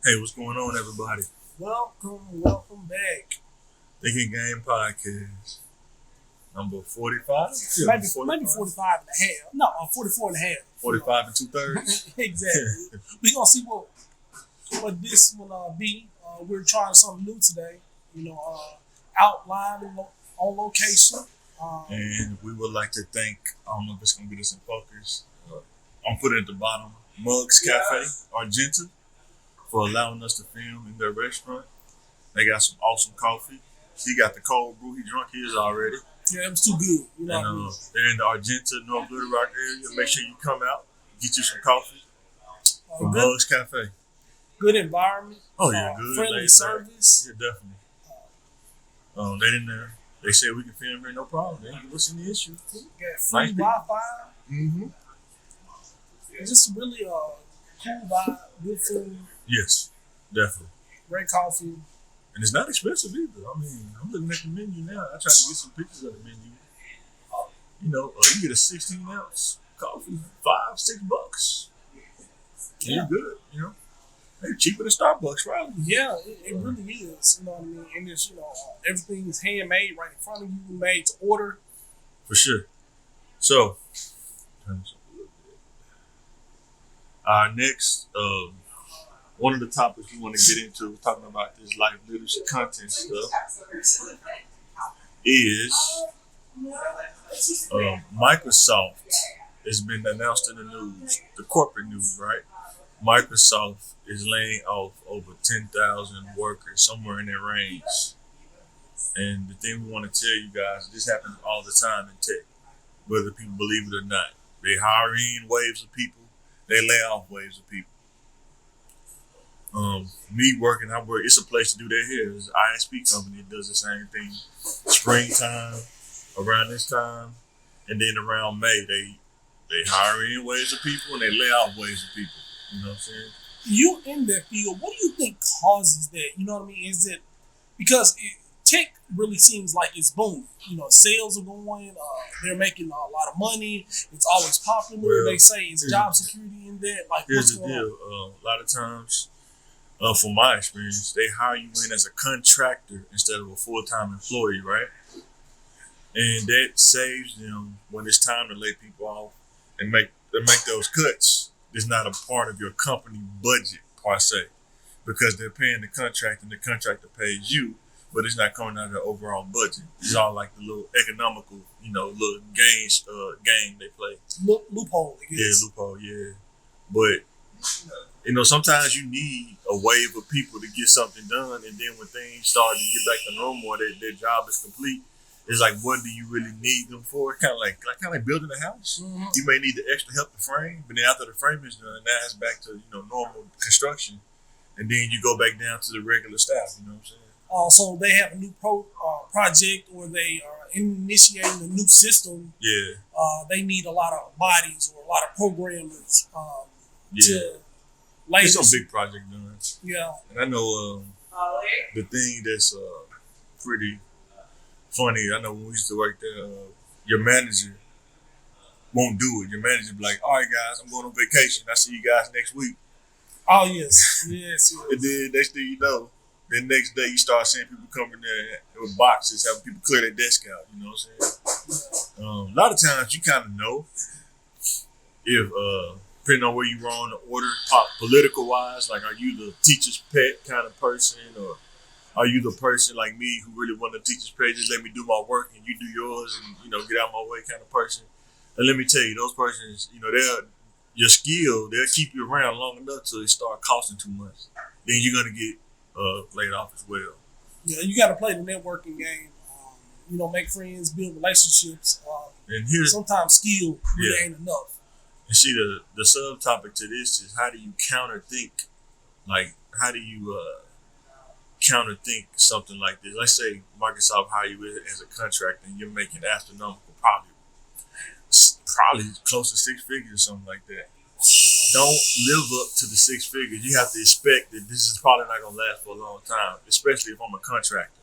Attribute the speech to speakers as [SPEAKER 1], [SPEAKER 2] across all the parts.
[SPEAKER 1] Hey, what's going on, everybody?
[SPEAKER 2] Welcome back.
[SPEAKER 1] Thinking Game Podcast, number 45? Yeah,
[SPEAKER 2] Maybe 45 and a half. No, 44 and a half.
[SPEAKER 1] 45 and 2/3?
[SPEAKER 2] Exactly. We're going to see what this will be. We're trying something new today. Out live on location.
[SPEAKER 1] And we would like to thank, I don't know if it's going to be this in focus, I'm putting it at the bottom, Mugs Cafe Argenta, for allowing us to film in their restaurant. They got some awesome coffee. He got the cold brew. He drunk his already.
[SPEAKER 2] Yeah, it was too good.
[SPEAKER 1] And they're in the Argenta, North Little Rock area. Make sure you come out, get you some coffee from Mugs Cafe.
[SPEAKER 2] Good environment.
[SPEAKER 1] Oh, yeah, good.
[SPEAKER 2] Friendly service.
[SPEAKER 1] Yeah, definitely. They didn't there. They said we can film here, no problem. They didn't give us any issue.
[SPEAKER 2] Got free
[SPEAKER 1] Nice
[SPEAKER 2] Wi-Fi.
[SPEAKER 1] Mm-hmm.
[SPEAKER 2] Just really cool vibe, good food.
[SPEAKER 1] Yes, definitely.
[SPEAKER 2] Great coffee.
[SPEAKER 1] And it's not expensive either. I mean, I'm looking at the menu now. I tried to get some pictures of the menu. You get a 16-ounce coffee, $5-6. Yeah. You're good, They're cheaper than Starbucks, probably.
[SPEAKER 2] Yeah, it really is. You know what I mean? And it's, everything's handmade right in front of you, made to order.
[SPEAKER 1] For sure. So, our next, one of the topics we want to get into, talking about this life leadership content stuff, is Microsoft has been announced in the news, the corporate news, right? Microsoft is laying off over 10,000 workers, somewhere in that range. And the thing we want to tell you guys, this happens all the time in tech, whether people believe it or not. They hire in waves of people, they lay off waves of people. I work, it's a place to do their hair. It's an ISP company that does the same thing. Springtime, around this time, and then around May, they hire in waves of people and they lay off waves of people. You know what I'm saying?
[SPEAKER 2] You in that field, what do you think causes that? You know what I mean? Is it because tech really seems like it's booming? Sales are going, they're making a lot of money, it's always popular. Well, they say it's job security in that. Like,
[SPEAKER 1] here's the deal. A lot of times, from my experience, they hire you in as a contractor instead of a full-time employee, right? And that saves them when it's time to lay people off and make those cuts. It's not a part of your company budget per se, because they're paying the contractor and the contractor pays you, but it's not coming out of the overall budget. It's all like the little economical, little game they play.
[SPEAKER 2] Loophole, I guess.
[SPEAKER 1] Yeah, loophole, yeah. But, sometimes you need a wave of people to get something done, and then when things start to get back to normal or their job is complete, it's like, what do you really need them for? Kind of like building a house. Mm-hmm. You may need the extra help to frame, but then after the frame is done, now it's back to normal construction, and then you go back down to the regular staff. You know what I'm saying?
[SPEAKER 2] So they have a new project, or they are initiating a new system.
[SPEAKER 1] Yeah.
[SPEAKER 2] They need a lot of bodies or a lot of programmers to lay
[SPEAKER 1] it's some big project done.
[SPEAKER 2] Yeah.
[SPEAKER 1] And I know the thing that's pretty funny, I know when we used to work there, your manager won't do it. Your manager be like, all right, guys, I'm going on vacation. I'll see you guys next week.
[SPEAKER 2] Oh, yes. Yes.
[SPEAKER 1] And then next thing you know, the next day you start seeing people coming there with boxes, having people clear their desk out. You know what I'm saying? A lot of times you kind of know if, depending on where you are on the order, political-wise, like, are you the teacher's pet kind of person, or are you the person like me who really want to teach his page? Just let me do my work and you do yours, and get out of my way kind of person. And let me tell you, those persons, your skill, they'll keep you around long enough till it start costing too much. Then you're gonna get laid off as well.
[SPEAKER 2] Yeah, you got to play the networking game. Make friends, build relationships. And sometimes skill really ain't enough.
[SPEAKER 1] And see, the subtopic to this is, how do you counterthink? Like, how do you counterthink something like this? Let's say Microsoft hire you as a contractor and you're making astronomical, probably close to 6 figures or something like that. Don't live up to the 6 figures. You have to expect that this is probably not going to last for a long time, especially if I'm a contractor.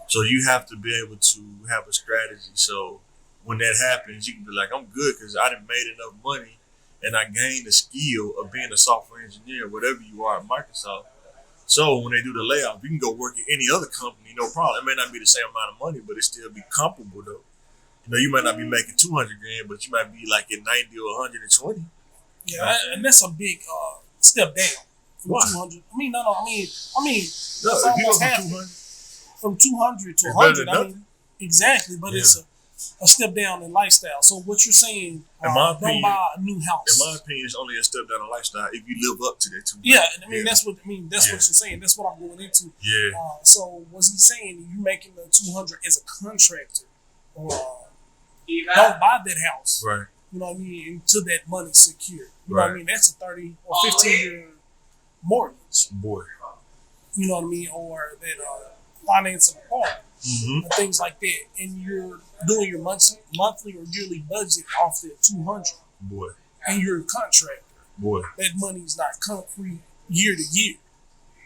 [SPEAKER 1] So you have to be able to have a strategy. So when that happens, you can be like, I'm good because I done made enough money and I gained the skill of being a software engineer, whatever you are at Microsoft. So when they do the layoff, you can go work at any other company, no problem. It may not be the same amount of money, but it still be comparable though. You know, you might not be making 200 grand, but you might be like at 90 or 120.
[SPEAKER 2] Yeah, and that's a big step down from
[SPEAKER 1] Why?
[SPEAKER 2] 200. I mean, no. I mean,
[SPEAKER 1] No,
[SPEAKER 2] that's
[SPEAKER 1] if you go
[SPEAKER 2] almost
[SPEAKER 1] from
[SPEAKER 2] half
[SPEAKER 1] 200,
[SPEAKER 2] from 200 to
[SPEAKER 1] it's better
[SPEAKER 2] 100.
[SPEAKER 1] than
[SPEAKER 2] I
[SPEAKER 1] nothing.
[SPEAKER 2] mean, exactly, but it's a step down in lifestyle. So what you're saying,
[SPEAKER 1] In my opinion,
[SPEAKER 2] don't buy a new house.
[SPEAKER 1] In my opinion, it's only a step down in lifestyle if you live up to that 200.
[SPEAKER 2] Yeah, and I mean that's what That's what you're saying. That's what I'm going into.
[SPEAKER 1] Yeah.
[SPEAKER 2] So was he saying you making the 200 as a contractor, or don't buy that house?
[SPEAKER 1] Right.
[SPEAKER 2] You know what I mean? Until that money's secure. You know what I
[SPEAKER 1] Right.
[SPEAKER 2] mean? That's a 30 or 15-year mortgage.
[SPEAKER 1] Boy.
[SPEAKER 2] You know what I mean? Or that financing a car.
[SPEAKER 1] Mm-hmm.
[SPEAKER 2] And things like that, and you're doing your monthly or yearly budget off that 200,
[SPEAKER 1] Boy.
[SPEAKER 2] and you're a contractor.
[SPEAKER 1] Boy.
[SPEAKER 2] That money's not free year to year.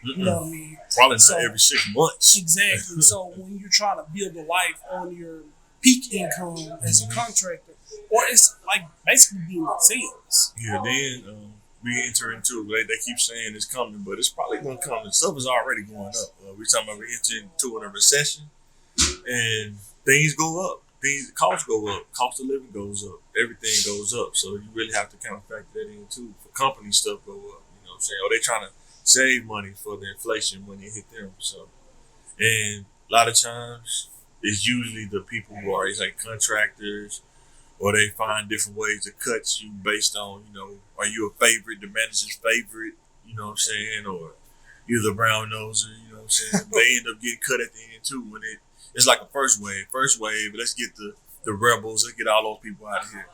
[SPEAKER 1] Mm-mm.
[SPEAKER 2] You know what I mean?
[SPEAKER 1] Probably not
[SPEAKER 2] So-
[SPEAKER 1] every 6 months.
[SPEAKER 2] Exactly. So when you're trying to build a life on your peak income as a contractor, or it's like basically being in sales.
[SPEAKER 1] Yeah, then we enter into it. They keep saying it's coming, but it's probably going to come. The stuff is already going up. We're talking about we enter into a recession, and things go up. Costs go up. Cost of living goes up. Everything goes up. So you really have to kind of factor that in too. For company stuff go up. You know what I'm saying? Or they trying to save money for the inflation when it hit them. So, and a lot of times it's usually the people who are like contractors, or they find different ways to cut you based on, you know, are you a favorite, the manager's favorite, you know what I'm saying, or you're the brown noser, you know what I'm saying. They end up getting cut at the end too when it's like a first wave. First wave, let's get the rebels, let's get all those people out of here.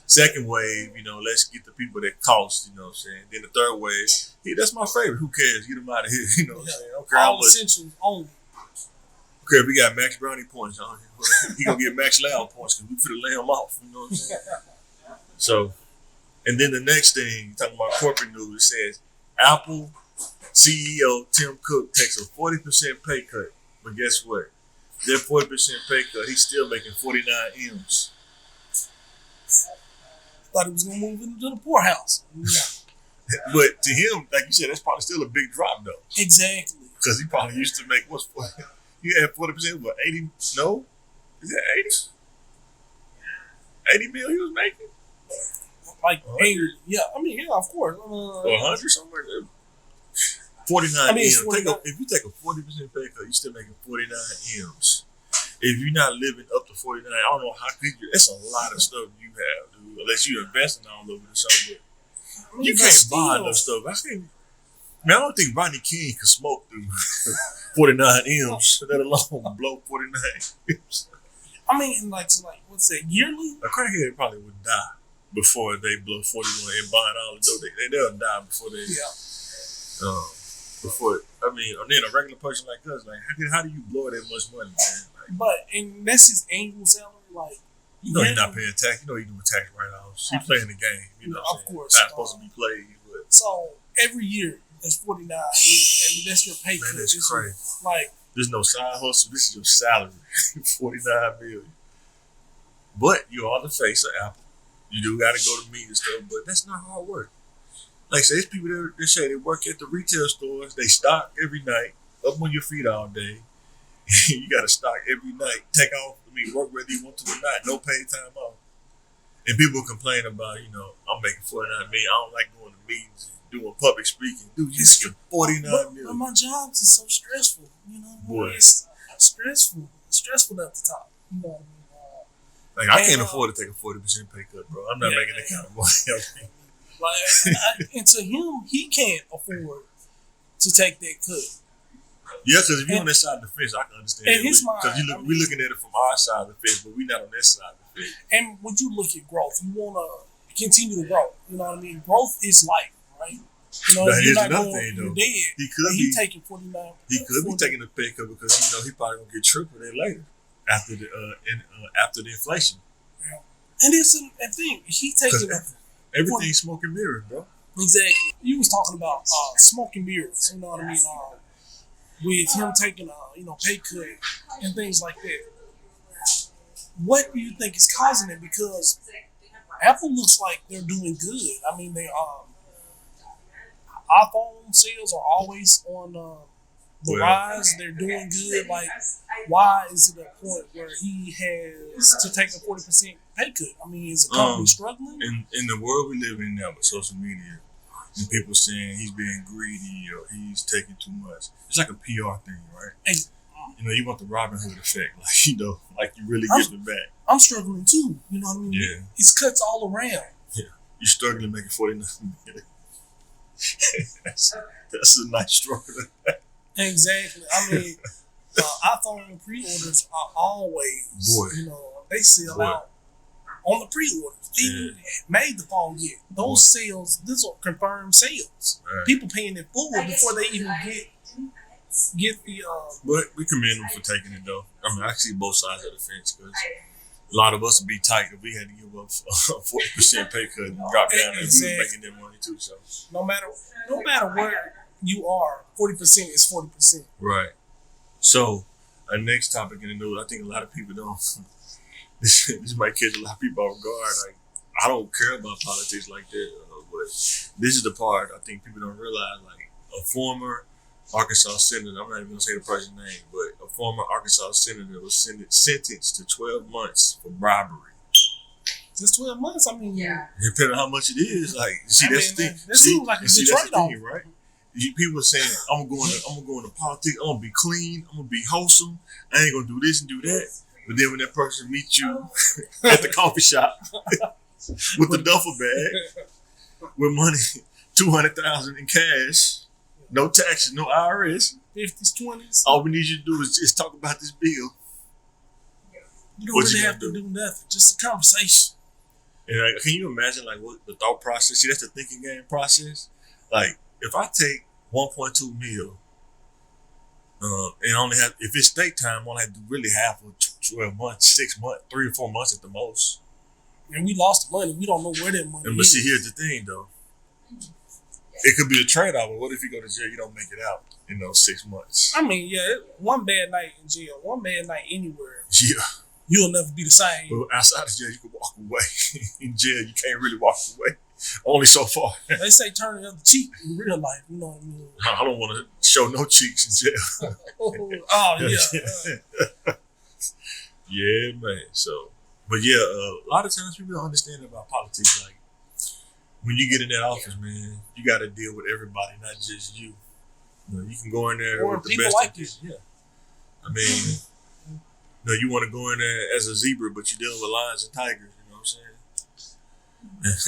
[SPEAKER 1] Second wave, you know, let's get the people that cost, you know what I'm saying. Then the third wave, hey, that's my favorite. Who cares? Get them out of here, you know what I'm saying. I don't care how
[SPEAKER 2] All
[SPEAKER 1] much.
[SPEAKER 2] essentials only.
[SPEAKER 1] Okay, if we got Max Brownie points on him, he gonna get Max Loud points because we finna lay him off. You know what I'm saying? So, and then the next thing, talking about corporate news, it says Apple CEO Tim Cook takes a 40% pay cut, but guess what? That 40% pay cut, he's still making 49 M's.
[SPEAKER 2] Thought he was gonna move into the poorhouse. No.
[SPEAKER 1] But to him, like you said, that's probably still a big drop though,
[SPEAKER 2] Exactly.
[SPEAKER 1] because he probably used to make what's 40? You had 40%, what 80? No, is that 80? 80 mil he was making?
[SPEAKER 2] Like
[SPEAKER 1] 100?
[SPEAKER 2] angry. Yeah, I mean, yeah, of course.
[SPEAKER 1] Or 100 somewhere there. 49
[SPEAKER 2] I mean, it's
[SPEAKER 1] M's.
[SPEAKER 2] 49.
[SPEAKER 1] If you take a 40% pay cut, you're still making 49 M's. If you're not living up to 49, I don't know how could you. That's a lot of stuff you have, dude. Unless you're investing all over the something.
[SPEAKER 2] I mean,
[SPEAKER 1] You
[SPEAKER 2] but
[SPEAKER 1] can't
[SPEAKER 2] still,
[SPEAKER 1] buy enough stuff. I don't think Rodney King could smoke through 49 M's, let alone blow 49 M's.
[SPEAKER 2] I mean, like what's that, yearly?
[SPEAKER 1] A crackhead probably would die before they blow 41 and buying all the dope. They'll die before they.
[SPEAKER 2] Yeah.
[SPEAKER 1] Before, I mean, and then a regular person like us, like, how do you blow that much money, man? Like,
[SPEAKER 2] But and that's his annual salary, like.
[SPEAKER 1] you know, he's not paying tax. You know, he's doing tax write-offs. He's playing the game. You know,
[SPEAKER 2] Of
[SPEAKER 1] what I'm saying?
[SPEAKER 2] course.
[SPEAKER 1] It's not supposed to be played, but
[SPEAKER 2] So every year it's 49. I mean, that's your pay cut.
[SPEAKER 1] man, that's
[SPEAKER 2] It's
[SPEAKER 1] crazy.
[SPEAKER 2] like,
[SPEAKER 1] There's no side hustle. This is your salary, 49 million. But you are the face of Apple. You do got to go to meet and stuff, but that's not hard work. Like I say, there's people that say they work at the retail stores. They stock every night, up on your feet all day. You got to stock every night. Take off. I mean, work whether you want to or not. No paid time off. And people complain about, you know, I'm making 49 million. I don't like going to meetings and doing public speaking. Dude, you're making 49
[SPEAKER 2] but
[SPEAKER 1] million.
[SPEAKER 2] my job is so stressful. You know,
[SPEAKER 1] Boy.
[SPEAKER 2] it's stressful. It's stressful at the top. You know what I mean?
[SPEAKER 1] Like, I
[SPEAKER 2] And,
[SPEAKER 1] can't afford to take a 40% pay cut, bro. I'm not making that kind of money.
[SPEAKER 2] And to him, he can't afford to take that cut.
[SPEAKER 1] Yeah, because if you're on that side of the fence, I can understand.
[SPEAKER 2] In his mind,
[SPEAKER 1] because
[SPEAKER 2] I mean,
[SPEAKER 1] we're looking at it from our side of the fence, but we're not on that side of the fence.
[SPEAKER 2] And when you look at growth, you want to continue to grow. You know what I mean? Growth is life, right? You know,
[SPEAKER 1] Now,
[SPEAKER 2] you're
[SPEAKER 1] here's
[SPEAKER 2] not
[SPEAKER 1] another
[SPEAKER 2] going,
[SPEAKER 1] thing,
[SPEAKER 2] you're
[SPEAKER 1] though.
[SPEAKER 2] dead.
[SPEAKER 1] He could
[SPEAKER 2] and
[SPEAKER 1] be
[SPEAKER 2] he taking 49.
[SPEAKER 1] He could be
[SPEAKER 2] 40.
[SPEAKER 1] taking a pay cut because he know he probably gonna get triple that later after the inflation.
[SPEAKER 2] And it's a thing. He taking
[SPEAKER 1] Everything's smoke and mirrors, bro.
[SPEAKER 2] exactly. You was talking about smoking mirrors. You know what I mean? With him taking a pay cut and things like that. What do you think is causing it? Because Apple looks like they're doing good. I mean, they iPhone sales are always on the rise. They're doing good. Like, why is it a point where he has to take a 40% pay cut? I mean, is the company struggling?
[SPEAKER 1] In the world we live in now with social media, and people saying he's being greedy or he's taking too much, it's like a PR thing, right?
[SPEAKER 2] And,
[SPEAKER 1] you know, you want the Robin Hood effect, like, you know, like you really give it back.
[SPEAKER 2] I'm struggling too. You know what I mean?
[SPEAKER 1] Yeah.
[SPEAKER 2] It's cuts all around.
[SPEAKER 1] Yeah. You're struggling making 49 million. that's a nice struggle.
[SPEAKER 2] Exactly. I mean, iPhone pre-orders are always, you know, they sell out on the pre-orders. Even made the phone yet. Those sales, these are confirmed sales. Right. People paying it full before they even get the.
[SPEAKER 1] But we commend them for taking it though. I mean, I see both sides of the fence because a lot of us would be tight if we had to give up a 40% pay cut and drop down and we were making that money too. So
[SPEAKER 2] no matter where you are, 40% is 40%.
[SPEAKER 1] Right. So our next topic in the news, I think a lot of people don't. This might catch a lot of people off guard. Like, I don't care about politics like that, but this is the part I think people don't realize. Like, a former Arkansas senator, I'm not even gonna say the person's name, but a former Arkansas senator was sentenced to 12 months for bribery.
[SPEAKER 2] Just 12 months? I mean,
[SPEAKER 1] depending on how much it is, like, see, that's the thing.
[SPEAKER 2] That seems like a good trade-off,
[SPEAKER 1] right? People are saying, I'm gonna go into politics, I'm gonna be clean, I'm gonna be wholesome, I ain't gonna do this and do that. But then when that person meets you at the coffee shop with the duffel bag with money, $200,000 in cash, no taxes, no IRS,
[SPEAKER 2] 50s, 20s.
[SPEAKER 1] all we need you to do is just talk about this bill.
[SPEAKER 2] You don't really have to do nothing, just a conversation.
[SPEAKER 1] And can you imagine like what the thought process? See, that's the thinking game process. Like, if I take 1.2 mil, and only have, if it's state time, I only have to really have for 12 months, 6 months, 3 or 4 months at the most.
[SPEAKER 2] And we lost the money. We don't know where that money is.
[SPEAKER 1] But see, here's the thing, though. It could be a trade-off. But what if you go to jail, you don't make it out in those 6 months?
[SPEAKER 2] I mean, one bad night in jail, one bad night anywhere.
[SPEAKER 1] Yeah.
[SPEAKER 2] You'll never be the same.
[SPEAKER 1] But outside of jail, you can walk away. In jail, you can't really walk away. Only so far.
[SPEAKER 2] They say turn the other cheek in real life. You know what I mean?
[SPEAKER 1] I don't want to show no cheeks in jail.
[SPEAKER 2] Oh, yeah.
[SPEAKER 1] Yeah, man. So, but yeah, a lot of times people don't understand about politics. Like, when you get in that office, man, you got to deal with everybody, not just you. You know, you can go in there
[SPEAKER 2] or
[SPEAKER 1] with the
[SPEAKER 2] people
[SPEAKER 1] best.
[SPEAKER 2] Like you.
[SPEAKER 1] Yeah. I mean, you want to go in there as a zebra, but you're dealing with lions and tigers. You know what I'm saying?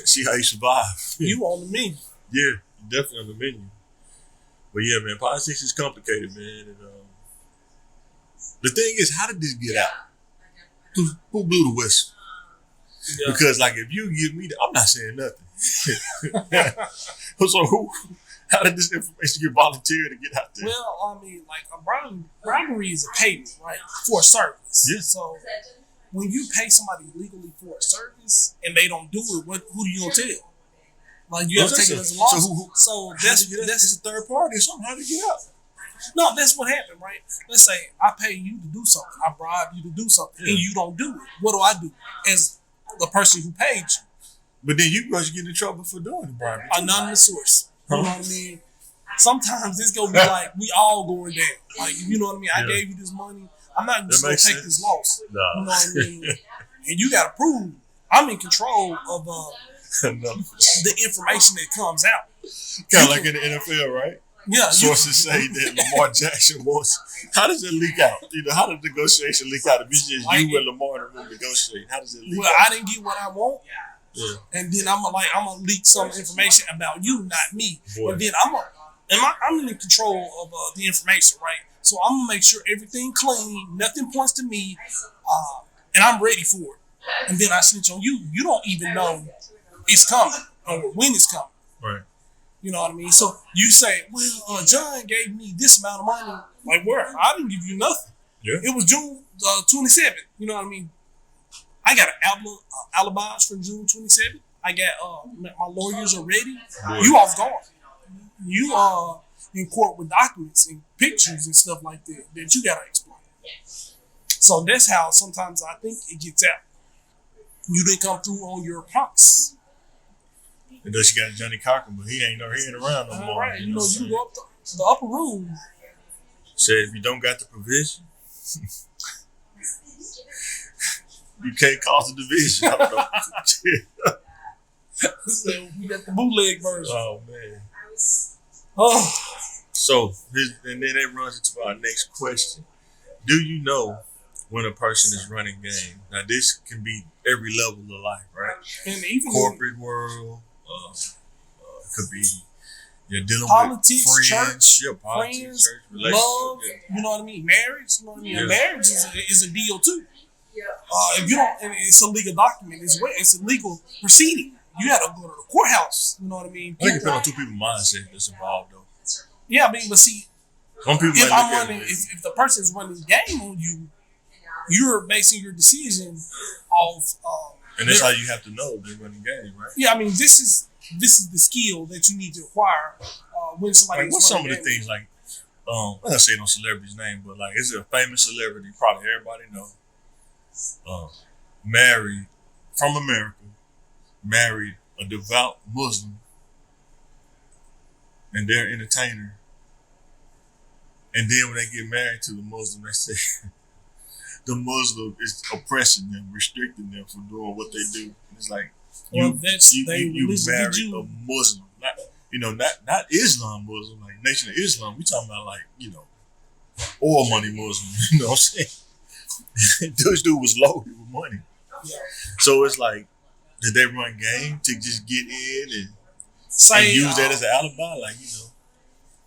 [SPEAKER 1] See how you survive.
[SPEAKER 2] You on the menu.
[SPEAKER 1] Yeah, definitely on the menu. But yeah, man, politics is complicated, man. And the thing is, how did this get out? Who blew the whistle? Yeah. Because, like, if you give me I'm not saying nothing. So how did this information get volunteered to get out there?
[SPEAKER 2] Well, I mean, like, a bribery is a payment, right, for a service.
[SPEAKER 1] Yeah.
[SPEAKER 2] So when you pay somebody legally for a service and they don't do it, who do you gonna tell? Like, you have to take it as a loss. So that's
[SPEAKER 1] a third party or something. How to get out?
[SPEAKER 2] No, that's what happened, right? Let's say I pay you to do something. I bribe you to do something, and you don't do it. What do I do as the person who paid you?
[SPEAKER 1] But then you guys get in trouble for doing the bribery.
[SPEAKER 2] Anonymous source. You know what I mean? Sometimes it's gonna be like we all going down. Like, you know what I mean? I gave you this money. I'm not just gonna take this loss.
[SPEAKER 1] No.
[SPEAKER 2] You know what I mean? And you gotta prove I'm in control of the information that comes out.
[SPEAKER 1] Kind of like in the NFL, right?
[SPEAKER 2] Yeah.
[SPEAKER 1] Sources say that Lamar Jackson wants. How does it leak out? You know, how does the negotiation leak out? If it's just you and Lamar in the room negotiating, how does it leak out?
[SPEAKER 2] I didn't get what I want. Yeah. And then I'm gonna leak some information about you, not me. Boy. And then I'm in control of the information, right? So I'm gonna make sure everything clean, nothing points to me, and I'm ready for it. And then I snitch on you. You don't even know it's coming or when it's coming.
[SPEAKER 1] Right.
[SPEAKER 2] You know what I mean? So you say, well, John gave me this amount of money. Like, where? I didn't give you nothing.
[SPEAKER 1] Yeah.
[SPEAKER 2] It was June 27th. You know what I mean? I got an alibis for June 27th. I got my lawyers are ready. Boy. You off guard. You are in court with documents and pictures and stuff like that you gotta explain. So that's how sometimes I think it gets out. You didn't come through on your promise.
[SPEAKER 1] And then she got Johnny Cochran, but he ain't around no more.
[SPEAKER 2] Right. You go up the upper room.
[SPEAKER 1] Said if you don't got the provision, you can't cause a division. I don't know.
[SPEAKER 2] So we got the bootleg version.
[SPEAKER 1] Oh man.
[SPEAKER 2] Oh.
[SPEAKER 1] So and then it runs into our next question. Do you know when a person is running game? Now this can be every level of life, right?
[SPEAKER 2] And even
[SPEAKER 1] corporate world, could be you're dealing
[SPEAKER 2] politics,
[SPEAKER 1] with friends,
[SPEAKER 2] church,
[SPEAKER 1] friends, church,
[SPEAKER 2] love.
[SPEAKER 1] yeah.
[SPEAKER 2] You know what I mean? Marriage. You know what I mean?
[SPEAKER 1] Yeah.
[SPEAKER 2] And marriage is a deal too. If you don't, it's a legal document. It's a legal proceeding. You got to go to the courthouse. You know what I mean?
[SPEAKER 1] I think it depends on two people's mindset that's involved, though.
[SPEAKER 2] Yeah, I mean, but see,
[SPEAKER 1] some people
[SPEAKER 2] if
[SPEAKER 1] might
[SPEAKER 2] I'm
[SPEAKER 1] look at
[SPEAKER 2] running,
[SPEAKER 1] it,
[SPEAKER 2] if the person's running the game on you, you're basing your decision off.
[SPEAKER 1] and that's how you have to know they're running game, right?
[SPEAKER 2] Yeah, I mean, this is the skill that you need to acquire when somebody.
[SPEAKER 1] Like, what's some of the things like? I'm not saying no celebrity's name, but like, is it a famous celebrity? Probably everybody know. Married from America, married a devout Muslim, and they're an entertainer. And then when they get married to the Muslim, they say the Muslim is oppressing them, restricting them from doing what they do. And it's like you married a Muslim, not Islam Muslim, like Nation of Islam. We talking about like oil money Muslim. You know what I'm saying? This dude was loaded with money.
[SPEAKER 2] Yeah.
[SPEAKER 1] So it's like, did they run game to just get in and use that as an alibi? Like,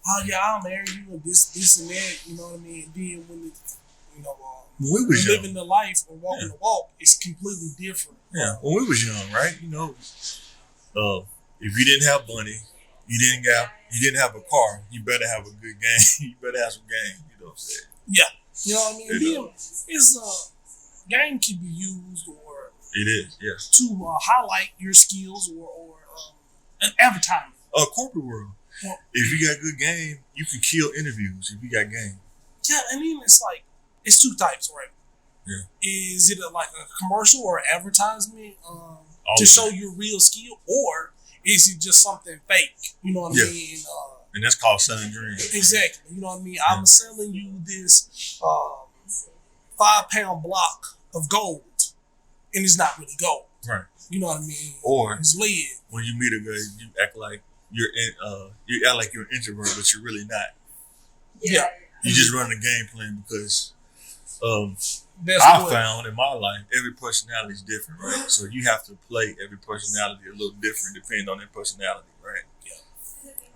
[SPEAKER 2] oh yeah, I'll marry you and this and that, you know what I mean? Then when
[SPEAKER 1] when we was
[SPEAKER 2] living
[SPEAKER 1] young,
[SPEAKER 2] the life or walking the walk, it's completely different.
[SPEAKER 1] Yeah, when we was young, right? If you didn't have money, you didn't have a car, you better have a good game. You better have some game. You know what I'm saying?
[SPEAKER 2] Yeah, you know what I mean. And then it's game can be used or
[SPEAKER 1] it is, yes,
[SPEAKER 2] to highlight your skills or an advertisement.
[SPEAKER 1] Corporate world. Well, if you got good game, you can kill interviews if you got game.
[SPEAKER 2] Yeah, I mean it's two types, right?
[SPEAKER 1] Yeah. Is
[SPEAKER 2] it like a commercial or advertisement to show your real skill, or is it just something fake? You know what I mean?
[SPEAKER 1] And that's called selling dreams.
[SPEAKER 2] Exactly. You know what I mean? Yeah. I'm selling you this 5-pound block of gold, and it's not really gold.
[SPEAKER 1] Right.
[SPEAKER 2] You know what I mean?
[SPEAKER 1] Or
[SPEAKER 2] it's lead.
[SPEAKER 1] When you meet a girl, you act like you act like you're an introvert, but you're really not.
[SPEAKER 2] Yeah.
[SPEAKER 1] You just run the game plan because I found in my life every personality is different, right? So you have to play every personality a little different depending on their personality, right? Yeah.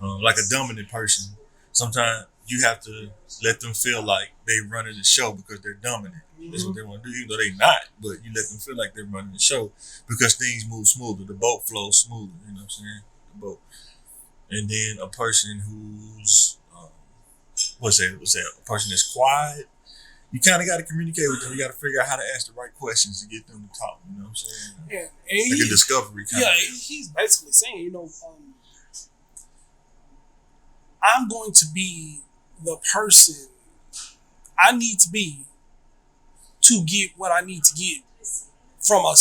[SPEAKER 1] Like a dominant person, sometimes you have to let them feel like they running the show because they're dominant. Mm-hmm. That's what they want to do, even though they're not. But you let them feel like they're running the show because things move smoother. The boat flows smoother. You know what I'm saying? The boat. And then a person who's what's that? A person that's quiet. You kind of got to communicate with them. You got to figure out how to ask the right questions to get them to talk. You know what I'm saying?
[SPEAKER 2] Yeah, and
[SPEAKER 1] like a discovery kind of thing.
[SPEAKER 2] He's basically saying, I'm going to be the person I need to be to get what I need to get from a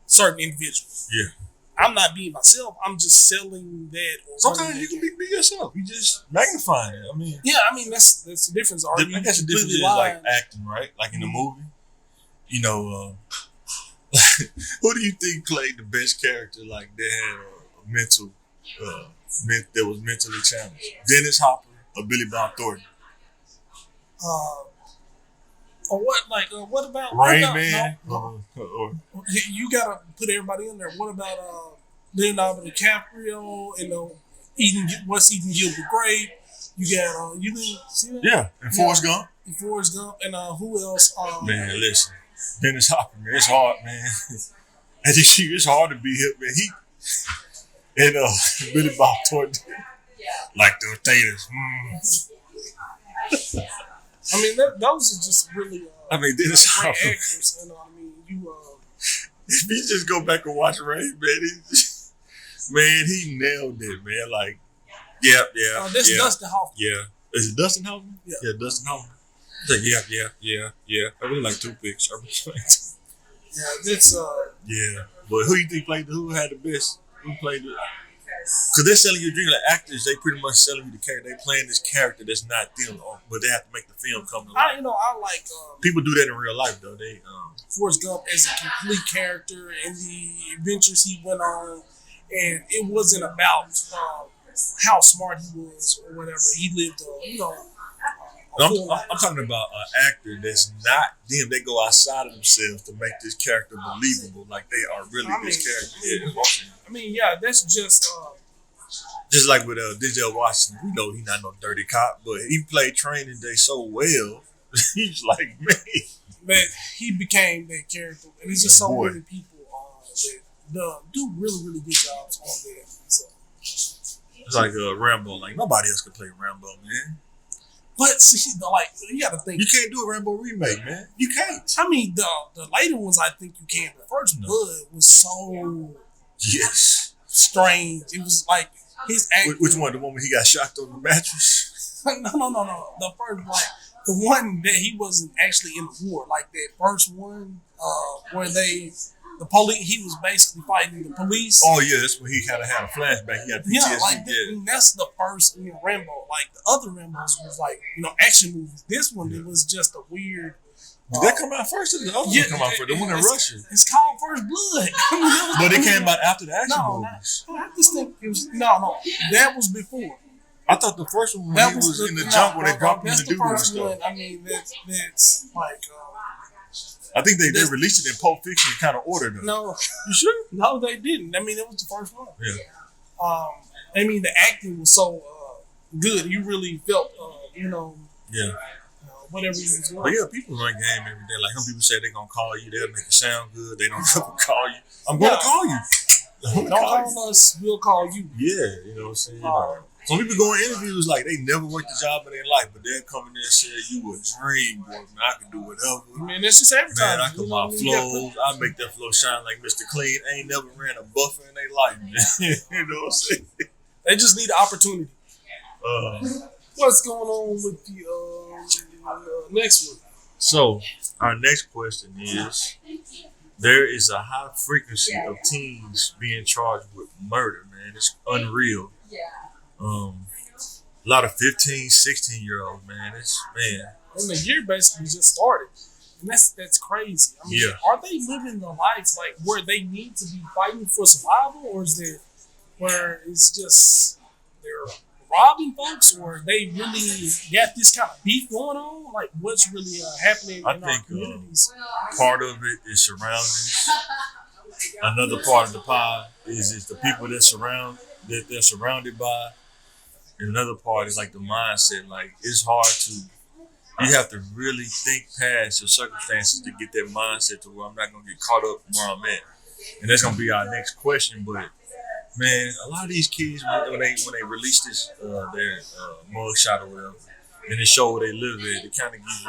[SPEAKER 2] certain individual.
[SPEAKER 1] Yeah.
[SPEAKER 2] I'm not being myself. I'm just selling that.
[SPEAKER 1] Sometimes you can be yourself. You just magnifying it. I mean,
[SPEAKER 2] that's the difference.
[SPEAKER 1] I guess the difference is like acting, right? Like in the movie, who do you think played the best character? Like they had a mental, that was mentally challenged. Dennis Hopper or Billy Bob Thornton?
[SPEAKER 2] Or what? Like what about
[SPEAKER 1] Rain Man?
[SPEAKER 2] You gotta put everybody in there. What about Leonardo DiCaprio and eating Gilbert Grape? You got you didn't see that?
[SPEAKER 1] Yeah, and Forrest Gump.
[SPEAKER 2] And Forrest Gump and who else?
[SPEAKER 1] Man, listen, Dennis Hopper, man, it's hard, man. And it's hard to be hip, man. And Billy Bob Thornton, like the potatoes.
[SPEAKER 2] I mean, those are just really.
[SPEAKER 1] Dennis Hopper.
[SPEAKER 2] Actors, you know what I mean?
[SPEAKER 1] If you just go back and watch Rain, man, he nailed it, man. Like, yeah.
[SPEAKER 2] That's Dustin Hoffman.
[SPEAKER 1] Yeah, is it Dustin Hoffman?
[SPEAKER 2] Yeah,
[SPEAKER 1] Dustin Hoffman. It's like, yeah. I really like toothpicks.
[SPEAKER 2] Yeah, that's
[SPEAKER 1] Yeah, but who you think played? Who had the best? Who played the? Because they're selling you a dream. Like actors, they pretty much selling you the character. They playing this character that's not them, but they have to make the film come to life.
[SPEAKER 2] I like
[SPEAKER 1] People do that in real life though. They
[SPEAKER 2] Forrest Gump as a complete character and the adventures he went on, and it wasn't about how smart he was or whatever. He lived,
[SPEAKER 1] I'm talking about an actor that's not them. They go outside of themselves to make this character believable, like they are really this character.
[SPEAKER 2] Yeah, that's
[SPEAKER 1] just like with Denzel Washington. We know he's not no dirty cop, but he played Training Day so well. He's like, man,
[SPEAKER 2] that he became that character, and it's just so many people that do really, really good jobs on that. So.
[SPEAKER 1] It's like Rambo. Like nobody else could play Rambo, man.
[SPEAKER 2] But see, like you got to think
[SPEAKER 1] you can't do a Rambo remake, man. You can't.
[SPEAKER 2] I mean, the later ones I think you can. The First Blood was so strange. It was like his acting.
[SPEAKER 1] Which one? The one where he got shocked on the mattress?
[SPEAKER 2] No. The first, like the one that he wasn't actually in the war, like that first one where the police. He was basically fighting the police.
[SPEAKER 1] Oh yeah, that's when he kind of had a flashback. He had PTSD.
[SPEAKER 2] Yeah, like that's the first Rambo. Like the other Rambos was like action movies. This one it was just a weird.
[SPEAKER 1] Did that come out first, or did the other one come out first? The one in Russia.
[SPEAKER 2] It's called First Blood.
[SPEAKER 1] But it came out after the action movies.
[SPEAKER 2] I just think it was no. That was before.
[SPEAKER 1] I thought the first one when he was in the junk when they dropped him to do this stuff.
[SPEAKER 2] I mean, that's like.
[SPEAKER 1] I think they released it in Pulp Fiction kind of order though.
[SPEAKER 2] No,
[SPEAKER 1] you sure?
[SPEAKER 2] No, they didn't. I mean, it was the first one.
[SPEAKER 1] Yeah.
[SPEAKER 2] I mean, the acting was so good. You really felt,
[SPEAKER 1] Yeah.
[SPEAKER 2] Whatever you was doing.
[SPEAKER 1] But yeah, people run game every day. Like some people say they're gonna call you, they'll make it sound good. They don't ever call you. I'm gonna call you.
[SPEAKER 2] Don't call us. We'll call you.
[SPEAKER 1] Yeah, you know what I'm saying. Some people go in interviews like they never worked a job in their life, but they'll come in there and say, "You a dream boy, man. I can do whatever."
[SPEAKER 2] I mean, it's just advertising.
[SPEAKER 1] Man, I can my flows. I make that flow shine like Mr. Clean. Ain't never ran a buffer in their life, man. You know what I'm saying?
[SPEAKER 2] They just need the opportunity. What's going on with the next one?
[SPEAKER 1] So, our next question is: there is a high frequency of teens being charged with murder, man. It's unreal. A lot of 15, 16-year-olds, man.
[SPEAKER 2] And the year basically just started. And that's crazy. I mean, are they living the life like where they need to be fighting for survival, or is there where it's just they're robbing folks, or they really got this kind of beef going on? Like, what's really happening in our communities?
[SPEAKER 1] Part of it is surroundings. Another part of the pie is the people that they're surrounded by. And another part is like the mindset. Like it's hard you have to really think past your circumstances to get that mindset to where I'm not gonna get caught up where I'm at. And that's gonna be our next question. But man, a lot of these kids when they release this their mug shot or whatever, and they show where they live at, it kind of gives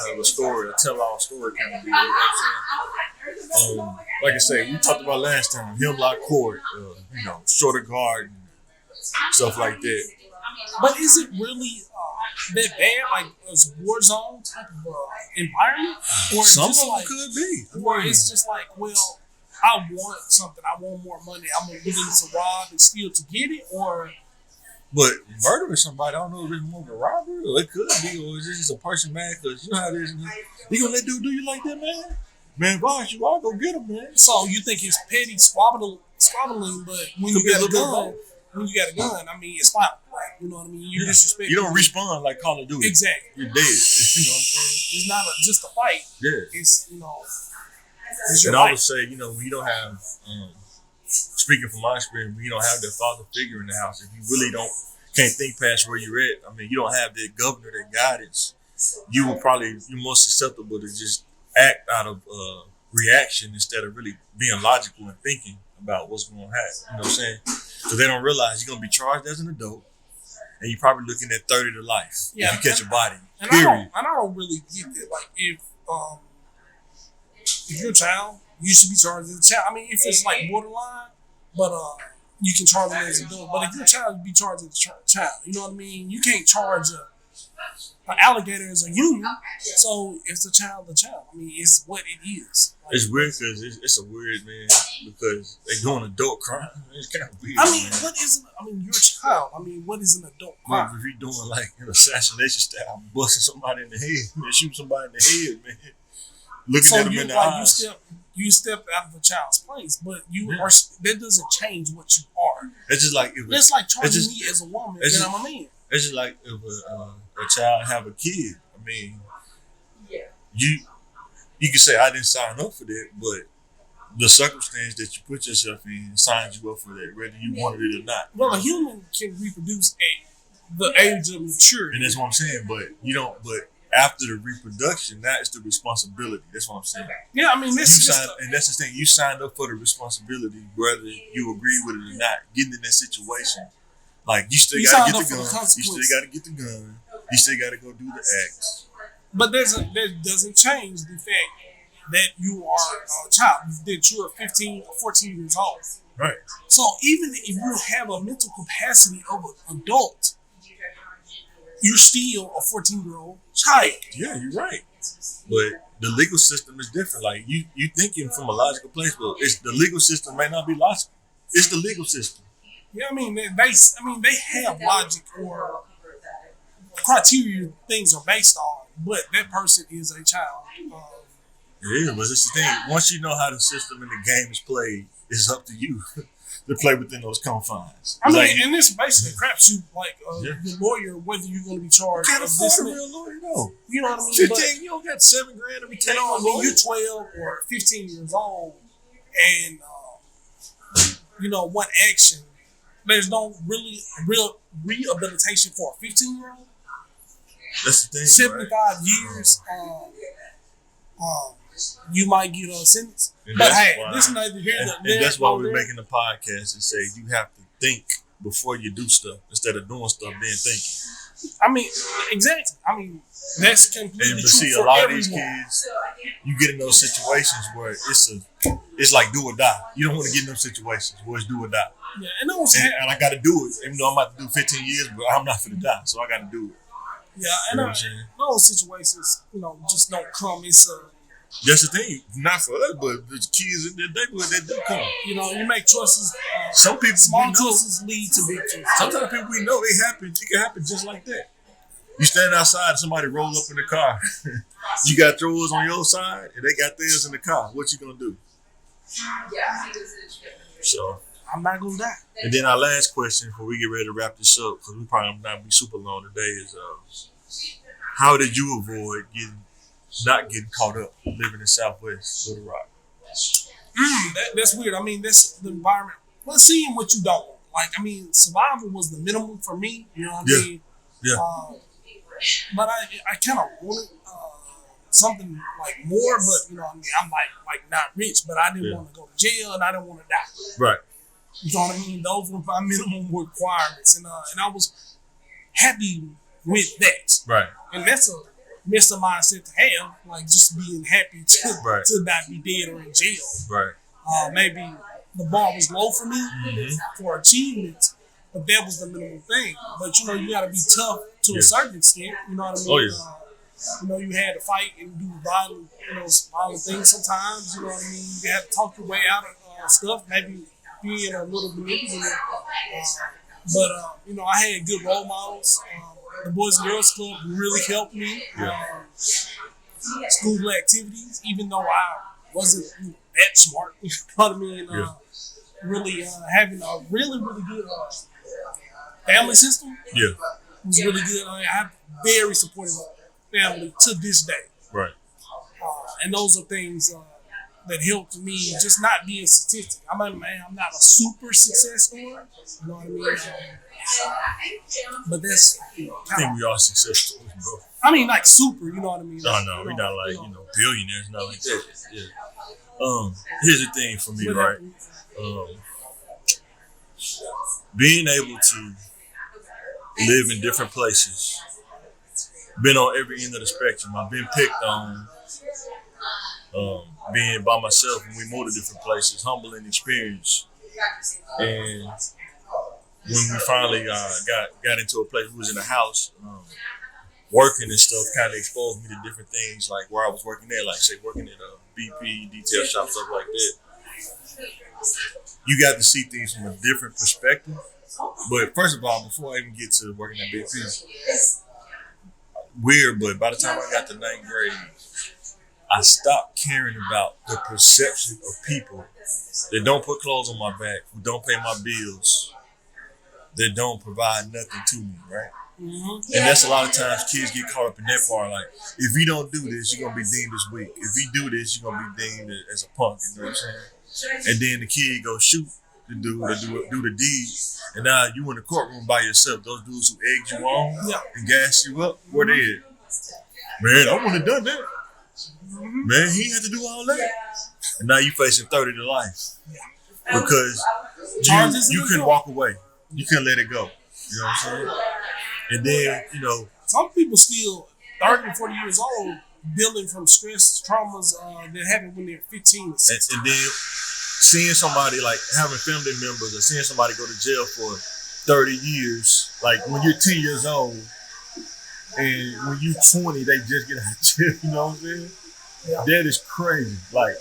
[SPEAKER 1] you a story, a tell-all story kind of deal. You know what I'm saying? Like I say, we talked about last time, Hemlock Court, Shorter Garden, stuff like that.
[SPEAKER 2] But is it really that bad? Like it's a war zone type of environment, or
[SPEAKER 1] some of them could be,
[SPEAKER 2] or it's just like, well, I want something, I want more money, I'm willing to rob and steal to get it, or.
[SPEAKER 1] But murdering somebody, I don't know if it's more of a robbery, or it could be, or is it just a person mad because you know how it is. You gonna let dude do you like that, man? Man, boss, you all go get him, man.
[SPEAKER 2] So you think it's petty squabbling, but when you got a gun, I mean, it's fine. Like, you know what I mean? You disrespect.
[SPEAKER 1] You don't respond like Call of Duty.
[SPEAKER 2] Exactly.
[SPEAKER 1] You're dead. You know what I'm saying?
[SPEAKER 2] It's not just a fight.
[SPEAKER 1] Yeah.
[SPEAKER 2] It's It's
[SPEAKER 1] and I would say, when you don't have, speaking from my experience, when you don't have that father figure in the house, if you really can't think past where you're at, I mean, you don't have that governor, that guidance, you're more susceptible to just act out of reaction instead of really being logical and thinking about what's going to happen. You know what I'm saying? So they don't realize you're going to be charged as an adult, and you're probably looking at 30 to life if you catch a body. Period.
[SPEAKER 2] I don't really get that. Like, if you're a child, you should be charged as a child. I mean, if it's like borderline, but you can charge them as an adult. But if you're a child, you be charged as a child. You know what I mean? You can't charge an alligator is a human, so it's a child. I mean, it's what it is. Like,
[SPEAKER 1] it's weird because it's a weird, man, because they doing adult crime. It's kind of weird.
[SPEAKER 2] I mean,
[SPEAKER 1] man.
[SPEAKER 2] what is? I mean, you're a child. I mean, what is an adult crime?
[SPEAKER 1] If you're doing like an assassination style, busting somebody in the head, man, shoot somebody in the head, man, looking at them in the eyes.
[SPEAKER 2] You step out of a child's place, but you are. That doesn't change what you are.
[SPEAKER 1] It's just like
[SPEAKER 2] it's like charging me as a woman, then I'm a man.
[SPEAKER 1] It's just like if a child have a kid. I mean, you can say I didn't sign up for that, but the circumstance that you put yourself in signs you up for that, whether you wanted it or not.
[SPEAKER 2] Well, a human can reproduce at the age of maturity,
[SPEAKER 1] and that's what I'm saying. But you don't. But after the reproduction, that is the responsibility. That's what I'm saying.
[SPEAKER 2] Yeah, I mean,
[SPEAKER 1] and that's the thing. You signed up for the responsibility, whether you agree with it or not. Getting in that situation, like you still got to get the gun. You still got to get the gun. You still got to go do the acts.
[SPEAKER 2] But that doesn't change the fact that you are a child. That you're 15 or 14 years old.
[SPEAKER 1] Right.
[SPEAKER 2] So even if you have a mental capacity of an adult, you're still a 14-year-old child.
[SPEAKER 1] Yeah, you're right. But the legal system is different. Like you thinking from a logical place, but it's the legal system may not be logical. It's the legal system.
[SPEAKER 2] Yeah, I mean they have logic or criteria things are based on, but that person is a child.
[SPEAKER 1] Yeah, but it's the thing. Once you know how the system and the game is played, it's up to you to play within those confines.
[SPEAKER 2] I mean, and it's basically a crapshoot. Like the lawyer, whether you're going to be charged.
[SPEAKER 1] Can't afford a real lawyer, though.
[SPEAKER 2] You know what I mean?
[SPEAKER 1] 15, you don't got $7,000 to be taking on a lawyer.
[SPEAKER 2] You're 12 or 15 years old, and one action. There's no real rehabilitation for a 15-year-old.
[SPEAKER 1] That's the thing.
[SPEAKER 2] 75
[SPEAKER 1] right?
[SPEAKER 2] years. You might get a sentence. But hey, this is neither here nor there.
[SPEAKER 1] And that's why we're making the podcast and say you have to think before you do stuff instead of doing stuff then thinking.
[SPEAKER 2] I mean, exactly. I mean, that's completely true.
[SPEAKER 1] See, a lot of these kids, you get in those situations where it's like do or die. You don't want to get in those situations where it's do or die.
[SPEAKER 2] Yeah,
[SPEAKER 1] and I got to do it, even though I'm about to do 15 years, but I'm not going to die, so I got to do it.
[SPEAKER 2] Yeah, and those situations, just don't come.
[SPEAKER 1] That's the thing. Not for us, but the kids in their neighborhood, they do come.
[SPEAKER 2] You make choices.
[SPEAKER 1] Some people
[SPEAKER 2] small choices lead to big choices.
[SPEAKER 1] Sometimes people we know it can happen just like that. You stand outside and somebody roll up in the car. You got throwers on your side and they got theirs in the car. What you gonna do? So
[SPEAKER 2] I'm not gonna die.
[SPEAKER 1] And then our last question before we get ready to wrap this up, because we probably not be super long today, is how did you avoid not getting caught up living in Southwest Little Rock?
[SPEAKER 2] That's weird. I mean, that's the environment. Well, seeing what you don't like. I mean, survival was the minimum for me. You know what I mean?
[SPEAKER 1] Yeah.
[SPEAKER 2] But I kind of wanted something like more. But you know what I mean? I'm like not rich, but I didn't want to go to jail and I didn't want to die.
[SPEAKER 1] Right.
[SPEAKER 2] You know what I mean? Those were my minimum requirements, and I was happy with that.
[SPEAKER 1] Right.
[SPEAKER 2] And that's a Mr. mindset to have, like just being happy to not be dead or in jail.
[SPEAKER 1] Right.
[SPEAKER 2] Maybe the bar was low for me for achievements, but that was the minimum thing. But you got to be tough to a certain extent. You know what I mean?
[SPEAKER 1] Oh,
[SPEAKER 2] you had to fight and do violent things sometimes. You know what I mean? You had to talk your way out of stuff. Maybe being a little manipulative. But I had good role models. The Boys and Girls Club really helped me. School activities, even though I wasn't that smart, you know what I mean? Really having a really, really good family system was really good. I have very supportive family to this day.
[SPEAKER 1] Right.
[SPEAKER 2] And those are things that helped me just not be a statistic. I'm not a super success story. You know what I mean? But that's
[SPEAKER 1] I think we are success stories, bro.
[SPEAKER 2] I mean, like super, you know what I mean?
[SPEAKER 1] No, we're not like billionaires, not like that. Yeah. Here's the thing for me, right? Being able to live in different places, been on every end of the spectrum. I've been picked on. Being by myself when we moved to different places, humbling experience. And when we finally got into a place, we was in a house, working and stuff kind of exposed me to different things, like where I was working at, like say working at a BP, detail shop, stuff like that. You got to see things from a different perspective. But first of all, before I even get to working at BP, weird, but by the time I got to ninth grade, I stopped caring about the perception of people that don't put clothes on my back, who don't pay my bills, that don't provide nothing to me, right? Mm-hmm. And that's a lot of times kids get caught up in that part. Like, if you don't do this, you're going to be deemed as weak. If you do this, you're going to be deemed as a punk, you know what I'm saying? And then the kid go shoot the dude to do the deed. And now you in the courtroom by yourself. Those dudes who egged you on and gassed you up, where they at? Man, I wouldn't have done that. Man, he had to do all that. And now you facing 30 to life. Because you couldn't walk away. You couldn't let it go. You know what I'm saying? And then, you know.
[SPEAKER 2] Some people still 30 and 40 years old dealing from stress, traumas that happened when they're 15 or 16.
[SPEAKER 1] And then seeing somebody, like having family members or seeing somebody go to jail for 30 years, like when you're 10 years old and when you're 20, they just get out of jail, you know what I'm saying? Yeah. That is crazy. Like,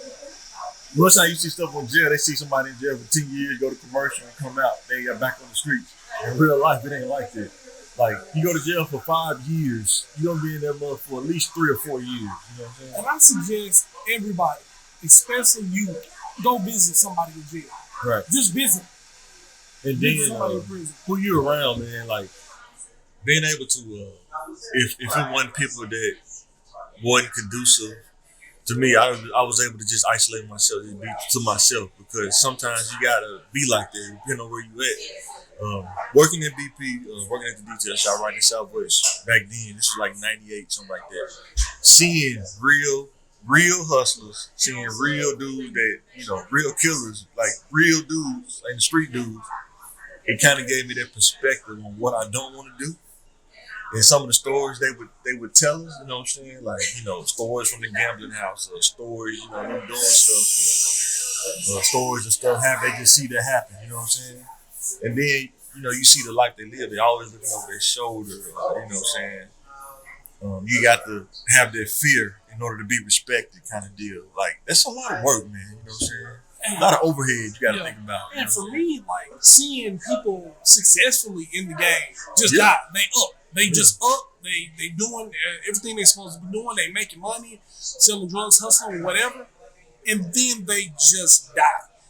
[SPEAKER 1] most time you see stuff on jail, they see somebody in jail for 10 years, go to commercial and come out, they are back on the streets. In real life, it ain't like that. Like, you go to jail for 5 years, you're going to be in that mother for at least 3 or 4 years. You know what I'm saying?
[SPEAKER 2] And I suggest everybody, especially you, go visit somebody in jail.
[SPEAKER 1] Right.
[SPEAKER 2] Just visit.
[SPEAKER 1] And then, who you around, man, like, being able to, if it wasn't people that wasn't conducive to me, I was able to just isolate myself and be to myself, because sometimes you got to be like that, depending on where you at. Working at BP, working at the detail shop right in Southwest, back then, this was like 98, something like that. Seeing real hustlers, seeing real dudes that, you know, real killers, like real dudes, like the street dudes, it kind of gave me that perspective on what I don't want to do. And some of the stories they would tell us, you know what I'm saying? Like, you know, stories from the gambling house, or stories, you know, them doing stuff, or stories and stuff they just see that happen, you know what I'm saying? And then, you know, you see the life they live, they always looking over their shoulder, you know what I'm saying? You got to have that fear in order to be respected kind of deal. Like, that's a lot of work, man, you know what I'm saying? A lot of overhead you got to think about.
[SPEAKER 2] And for me, like, seeing people successfully in the game just got, they up. They just up. They doing everything they're supposed to be doing. They making money, selling drugs, hustling, whatever. And then they just die.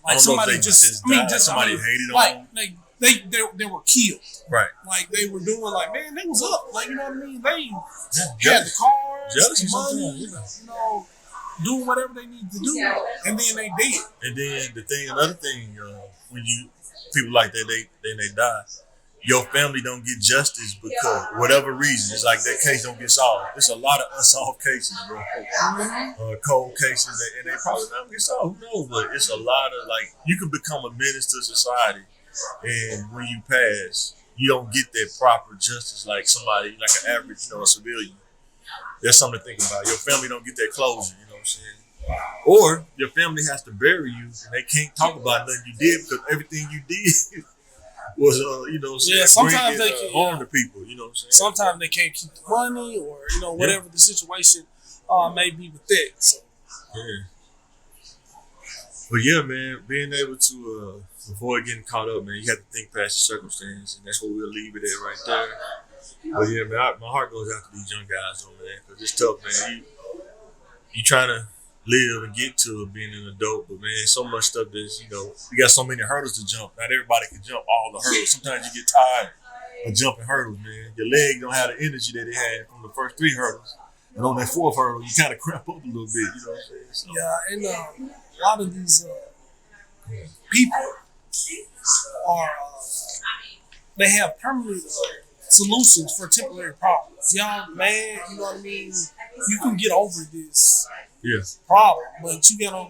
[SPEAKER 2] Like somebody somebody hated on them. They were killed.
[SPEAKER 1] Right.
[SPEAKER 2] Like they were doing like, man, they was up. Like, you know what I mean? They had the cars, the money, you know, doing whatever they need to do. And then they did.
[SPEAKER 1] And then another thing, when you people like that, they die. Your family don't get justice because whatever reason, it's like that case don't get solved. There's a lot of unsolved cases, bro. Cold cases, and they probably don't get solved. Who knows? But it's a lot of, like, you can become a menace to society, and when you pass, you don't get that proper justice like somebody, like an average, you know, a civilian. That's something to think about. Your family don't get that closure, you know what I'm saying? Or your family has to bury you, and they can't talk about nothing you did because everything you did was, you know,
[SPEAKER 2] sometimes they can
[SPEAKER 1] harm to people, you know what I'm saying?
[SPEAKER 2] Sometimes they can't keep the money, or, you know, whatever the situation may be with that. So.
[SPEAKER 1] Yeah. But yeah, man, being able to avoid getting caught up, man, you have to think past the circumstance, and that's where we'll leave it at right there. But yeah, man, my heart goes out to these young guys, though, man, because it's tough, man. You trying to live and get to being an adult, but man, so much stuff that's, you know, you got so many hurdles to jump. Not everybody can jump all the hurdles. Sometimes you get tired of jumping hurdles, man. Your leg don't have the energy that it had from the first 3 hurdles, and on that 4th hurdle, you kind of cramp up a little bit. You know what I'm saying? So,
[SPEAKER 2] yeah, and a lot of these people are they have permanent solutions for temporary problems. Y'all, man, you know what I mean? You can get over this problem, but you gotta